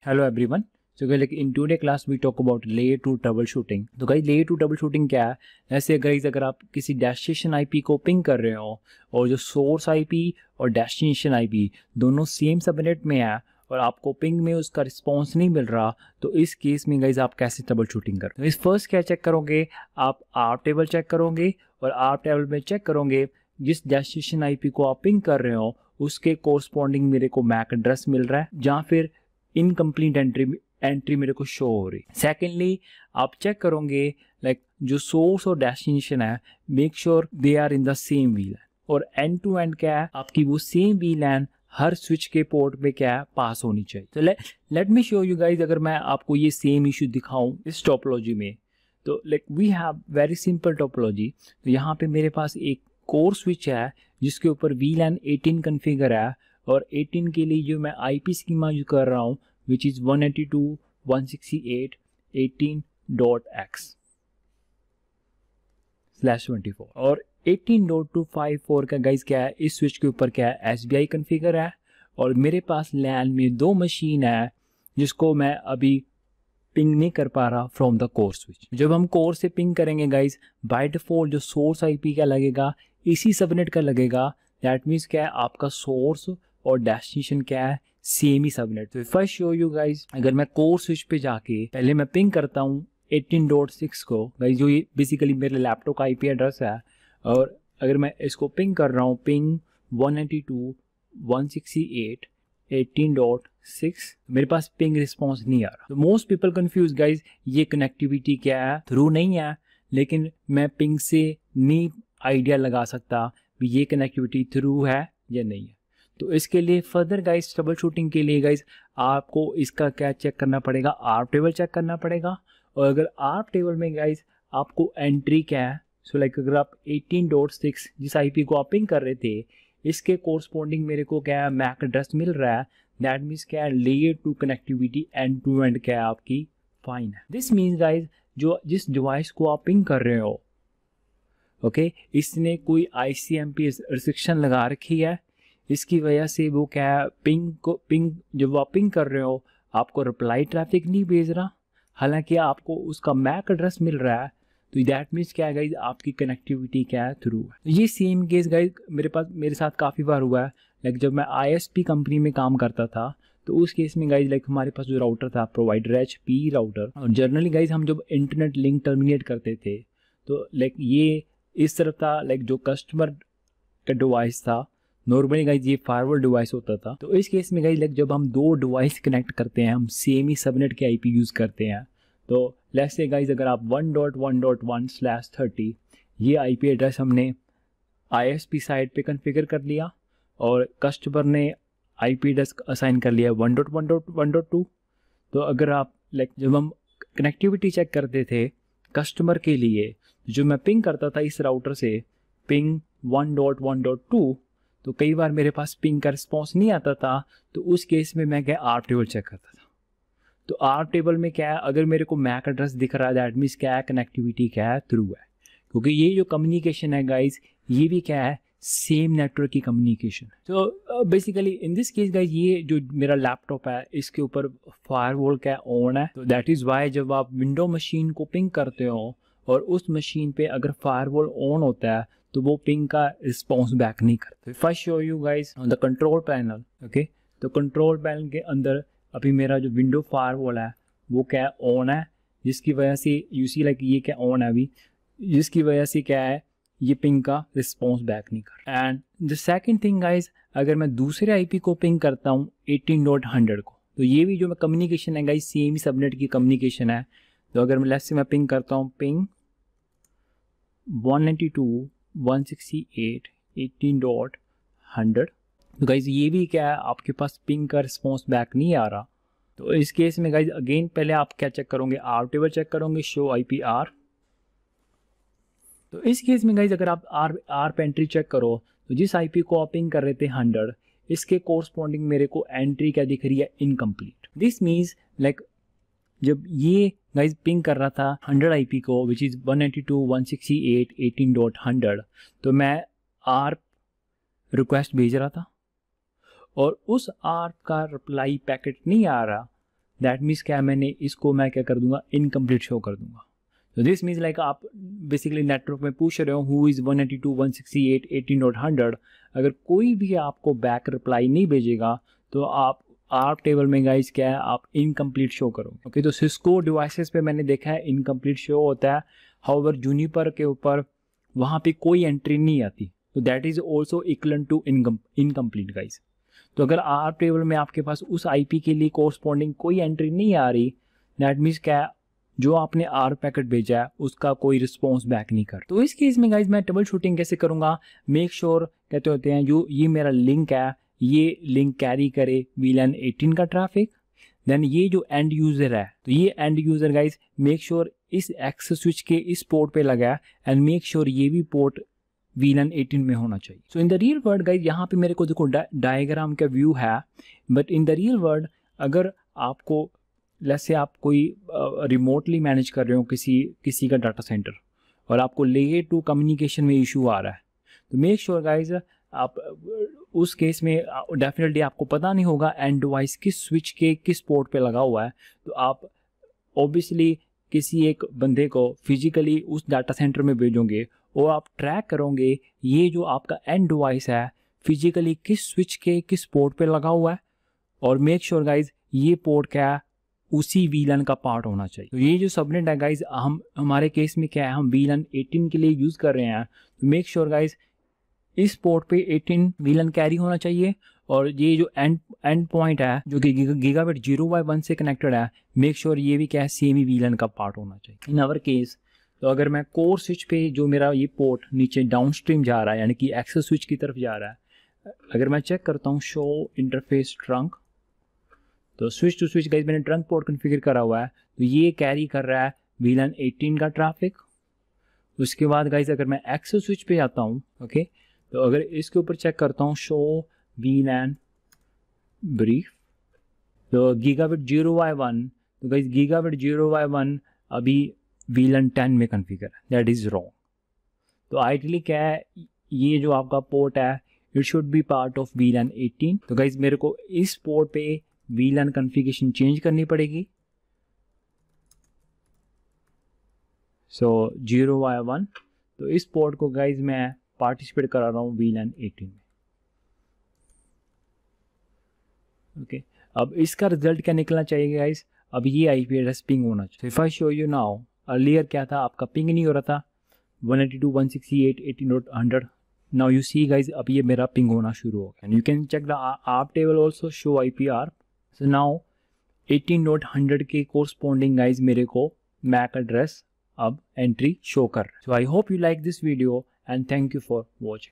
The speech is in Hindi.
Hello everyone. So guys, like in today class we talk about layer 2 troubleshooting. तो guys layer 2 troubleshooting क्या है? ऐसे guys अगर आप किसी डेस्टिनेशन आईपी को पिंग कर रहे हो और जो सोर्स आईपी और डेस्टिनेशन आईपी दोनों सेम सबनेट में है और आपको पिंग में उसका रिस्पॉन्स नहीं मिल रहा, तो इस केस में गाइज आप कैसे ट्रबल शूटिंग करोगे? तो इस फर्स्ट क्या चेक करोगे, आप आर टेबल चेक करोगे और आर टेबल में चेक करोगे जिस डेस्टिनेशन आईपी को आप पिंग कर रहे हो उसके कोरस्पॉन्डिंग मेरे को मैक एड्रेस मिल रहा है जहाँ फिर इनकम्प्लीट एंट्री मेरे को शो हो रही। सेकेंडली आप चेक करोगे लाइक जो सोर्स और डेस्टिनेशन है, make sure they are in the same VLAN, और एंड टू एंड क्या है आपकी वो सेम वीलैन हर स्विच के पोर्ट पे क्या है पास होनी चाहिए। तो let me show you guys, अगर मैं आपको ये सेम इशू दिखाऊं इस टोपोलॉजी में, तो like we have very simple topology. तो यहाँ पे मेरे पास एक कोर स्विच है जिसके ऊपर VLAN 18 कन्फिगर है और 18 के लिए जो मैं IP स्कीमा यूज कर रहा हूँ विच इज़ 192.168.18.x/24 और 18.254 का गाइज क्या है इस स्विच के ऊपर क्या है SBI कन्फिगर है और मेरे पास LAN में दो मशीन है जिसको मैं अभी पिंग नहीं कर पा रहा फ्रॉम द कोर स्विच। जब हम कोर से पिंग करेंगे गाइज बाय डिफॉल्ट जो सोर्स IP का लगेगा इसी सबनेट का लगेगा। दैट मीन्स क्या है आपका सोर्स और डेस्टिनेशन क्या है सेम ही सबनेट। तो if I show you guys, अगर मैं कोर स्विच पे जाके पहले मैं पिंग करता हूँ 18.6 को गाइज, जो ये बेसिकली मेरे लैपटॉप का IP एड्रेस है, और अगर मैं इसको पिंग कर रहा हूँ पिंग 192.168.18.6, मेरे पास पिंग रिस्पॉन्स नहीं आ रहा। तो मोस्ट पीपल कंफ्यूज गाइज, ये कनेक्टिविटी क्या है, थ्रू नहीं है, लेकिन मैं पिंग से नहीं आइडिया लगा सकता भी ये कनेक्टिविटी थ्रू है या नहीं है। तो इसके लिए फर्दर गाइज ट्रबल शूटिंग के लिए गाइज आपको इसका क्या चेक करना पड़ेगा, आर टेबल चेक करना पड़ेगा। और अगर आर टेबल में गाइज आपको एंट्री क्या है, सो लाइक अगर आप 18.6 जिस IP को आप पिंग कर रहे थे इसके कोरस्पॉन्डिंग मेरे को क्या है मैक एड्रेस मिल रहा है, दैट मीन्स क्या है layer 2 connectivity end to end क्या है आपकी फाइन है। दिस मीन्स गाइज जो जिस डिवाइस को आप पिंग कर रहे हो ओके इसने कोई ICMP रिस्ट्रिक्शन लगा रखी है, इसकी वजह से वो क्या है पिंग जब आप पिंग कर रहे हो आपको रिप्लाई ट्रैफिक नहीं भेज रहा, हालांकि आपको उसका मैक एड्रेस मिल रहा है। तो दैट मीन्स क्या है गाइज आपकी कनेक्टिविटी क्या है थ्रू है। तो ये सेम केस गाइज मेरे साथ काफ़ी बार हुआ है। लाइक जब मैं ISP कंपनी में काम करता था तो उस केस में गाइज लाइक हमारे पास जो राउटर था प्रोवाइडर HP राउटर, और जनरली गाइज हम जब इंटरनेट लिंक टर्मिनेट करते थे तो लाइक ये इस तरफ था, लाइक जो कस्टमर का डिवाइस था नॉर्मली गाइज ये फायरवॉल डिवाइस होता था। तो इस केस में गाइज लाइक जब हम दो डिवाइस कनेक्ट करते हैं हम सेम ही सबनेट के IP यूज़ करते हैं। तो लेट्स से गाइज अगर आप 1.1.1/30 ये IP एड्रेस हमने ISP साइड पे कॉन्फ़िगर कर लिया और कस्टमर ने IP एड्रेस असाइन कर लिया 1.1.1.2। तो अगर आप लाइक जब हम कनेक्टिविटी चेक करते थे कस्टमर के लिए जो मैं पिंग करता था इस राउटर से पिंग 1.1.2, तो कई बार मेरे पास पिंग का रिस्पॉन्स नहीं आता था, तो उस केस में मैं क्या आर टेबल चेक करता था। तो आर टेबल में क्या है अगर मेरे को मैक एड्रेस दिख रहा है दैट मीन्स क्या है कनेक्टिविटी क्या है थ्रू है, क्योंकि ये जो कम्युनिकेशन है गाइज ये भी क्या है सेम नेटवर्क की कम्युनिकेशन। तो basically in this case guys ये जो मेरा लैपटॉप है इसके ऊपर फायरवॉल क्या ऑन है, तो दैट इज़ वाई जब आप विंडो मशीन को पिंग करते हो और उस मशीन पे अगर फायरवॉल ऑन होता है तो वो पिंग का रिस्पॉन्स बैक नहीं करता। If I show you guys on the control panel okay, तो कंट्रोल पैनल के अंदर अभी मेरा जो विंडो फायरवॉल है वो क्या ऑन है, जिसकी वजह से यू सी लाइक ये क्या ऑन है अभी, जिसकी वजह से क्या है ये पिंग का रिस्पॉन्स बैक नहीं कर। And the second thing guys अगर मैं दूसरे IP को पिंग करता हूँ 18.100 को, तो ये भी जो मैं कम्युनिकेशन है गाइज सेम ही सबनेट की कम्युनिकेशन है। तो अगर मैं लेट्स से मैं पिंग करता हूँ पिंग 192.168.18.100, तो गाइज ये भी क्या है आपके पास पिंग का रिस्पॉन्स बैक नहीं आ रहा। तो इस केस में गाइज अगेन पहले आप क्या चेक करोगे आर टेबल चेक करोगे शो IPR। तो इस केस में गाइज अगर आप आर पे एंट्री चेक करो तो जिस IP को आप पिंग कर रहे थे 100 इसके कोरस्पॉन्डिंग मेरे को एंट्री क्या दिख रही है इनकम्प्लीट। दिस मीन्स लाइक जब ये गाइज पिंग कर रहा था 100 IP को विच इज़ 192.168.18.100, तो मैं आर रिक्वेस्ट भेज रहा था और उस आर का रिप्लाई पैकेट नहीं आ रहा, दैट मीन्स क्या, मैंने इसको मैं क्या कर दूंगा, इनकम्प्लीट शो कर दूंगा। तो दिस मीन्स लाइक आप बेसिकली नेटवर्क में पूछ रहे हो हु इज़ 192.168 18.100, अगर कोई भी आपको बैक रिप्लाई नहीं भेजेगा तो आप टेबल में गाइस क्या है, आप इनकम्प्लीट शो करोगे। ओके, तो सिस्को डिवाइसेस पे मैंने देखा है इनकम्प्लीट शो होता है, हाउएवर जूनिपर के ऊपर वहाँ पे कोई एंट्री नहीं आती, तो that is also equal to incomplete guys. तो अगर आर टेबल में आपके पास उस आईपी के लिए कोरस्पॉन्डिंग कोई एंट्री नहीं आ रही, दैट मीन्स क्या, जो आपने आर पैकेट भेजा है उसका कोई रिस्पॉन्स बैक नहीं कर। तो इस केस में गाइज मैं ट्रबल शूटिंग कैसे करूंगा, मेक श्योर कहते होते हैं जो ये मेरा लिंक है, ये लिंक कैरी करे VLAN 18 का ट्रैफिक। देन ये जो एंड यूजर है, तो ये and user guys make sure इस एक्सेस स्विच के इस पोर्ट पे लगा है, एंड मेक श्योर ये भी पोर्ट VLAN 18 में होना चाहिए। So in the real world guys यहाँ पे मेरे को देखो डायग्राम का व्यू है, but in the real world अगर आपको लेट्स से आप कोई रिमोटली मैनेज कर रहे हो किसी का डाटा सेंटर और आपको लेयर टू कम्युनिकेशन में इशू आ रहा है, तो मेक श्योर गाइज आप उस केस में डेफिनेटली आपको पता नहीं होगा एंड डिवाइस किस स्विच के किस पोर्ट पे लगा हुआ है, तो आप ऑब्वियसली किसी एक बंदे को फिजिकली उस डाटा सेंटर में भेजोगे और आप ट्रैक करोगे ये जो आपका एंड डिवाइस है फिजिकली किस स्विच के किस पोर्ट पे लगा हुआ है, और मेक श्योर गाइज ये पोर्ट क्या है, उसी VLAN का पार्ट होना चाहिए। तो ये जो सबनेट है गाइज हमारे केस में क्या है, हम VLAN 18 के लिए यूज़ कर रहे हैं, तो मेक श्योर गाइज इस पोर्ट पे 18 VLAN कैरी होना चाहिए, और ये जो एंड पॉइंट है जो कि गीगाबिट 0x1 से कनेक्टेड है, मेक श्योर ये भी क्या है, सेम ही VLAN का पार्ट होना चाहिए। इन आवर केस तो अगर मैं कोर स्विच पे जो मेरा ये पोर्ट नीचे डाउनस्ट्रीम जा रहा है यानी कि एक्सेस स्विच की तरफ जा रहा है, अगर मैं चेक करता हूँ शो इंटरफेस ट्रंक, तो स्विच टू स्विच गाइज मैंने ट्रंक पोर्ट कॉन्फ़िगर करा हुआ है, तो ये कैरी कर रहा है VLAN 18 का ट्रैफिक। उसके बाद गाइज अगर मैं एक्सेस स्विच पे आता हूँ, ओके, तो अगर इसके ऊपर चेक करता हूँ शो VLAN ब्रीफ, तो गीगाबिट 0x1, तो गाइज गीगाबिट 0x1 अभी VLAN 10 में कॉन्फ़िगर है, दैट इज़ रॉन्ग। तो आइडियली क्या है, ये जो आपका पोर्ट है it should be part of VLAN 18। तो गाइज मेरे को इस पोर्ट पे VLAN कॉन्फ़िगरेशन चेंज करनी पड़ेगी। सो 0x1, तो इस पोर्ट को गाइज मैं पार्टिसिपेट करा रहा हूँ VLAN 18 में। ओके, अब इसका रिजल्ट क्या निकलना चाहिए गाइज, अब ये IP एड्रेस पिंग होना चाहिए। If I show you now, earlier क्या था, आपका पिंग नहीं हो रहा था 192.168 18.100, नाउ यू सी गाइज अब ये मेरा पिंग होना शुरू हो गया। You can check the ARP table also show IP/ARP। So now 18.100 के कोरस्पॉन्डिंग गाइज मेरे को मैक एड्रेस अब एंट्री शो कर रहा है। So I hope you like this video and thank you for watching.